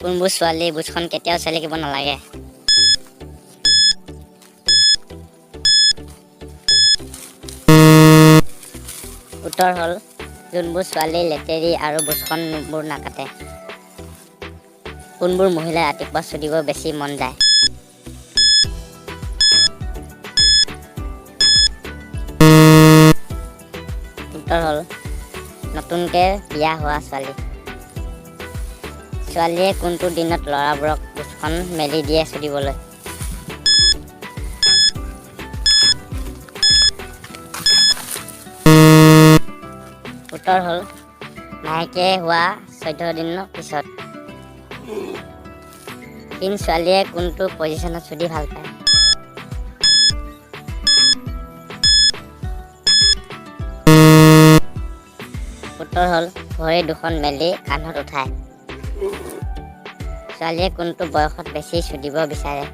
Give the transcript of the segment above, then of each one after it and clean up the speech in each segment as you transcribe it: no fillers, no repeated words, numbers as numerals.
কোনবোৰ ছোৱালী বুজখন কেতিয়াও চেলেকিব নালাগে। উত্তৰ হ'ল যোনবোৰ ছোৱালী লেতেৰি আৰু বুজখনবোৰ নাকাটে। কোনবোৰ মহিলাই ৰাতিপুৱা চুদিব বেছি মন যায়। উত্তৰ হ'ল নতুনকৈ বিয়া হোৱা ছোৱালী। ছোৱালীয়ে কোনটো দিনত ল'ৰাবোৰক বুজখন মেলি দিয়ে চুদিবলৈ। উত্তৰ হ'ল মাহেকে হোৱা 14 দিনৰ পিছত। ক্ষীণ ছোৱালীয়ে কোনটো পজিশ্যনত চুদি ভাল পায়। উত্তৰ হ'ল ভৰি দুখন মেলি কান্ধত উঠায়। ছোৱালীয়ে কোনটো বয়সত বেছি চুদিব বিচাৰে।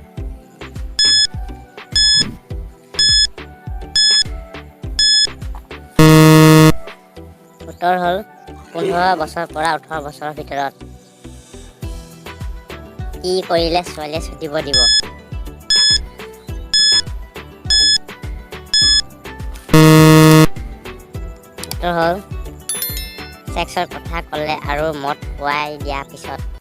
উত্তৰ হ'ল 15 বছৰৰ পৰা 18 বছৰৰ ভিতৰত। কি কৰিলে ছোৱালীয়ে চুদিব দিব। উত্তৰ হ'ল ছেক্সৰ কথা ক'লে আৰু মদ খুৱাই দিয়াৰ পিছত।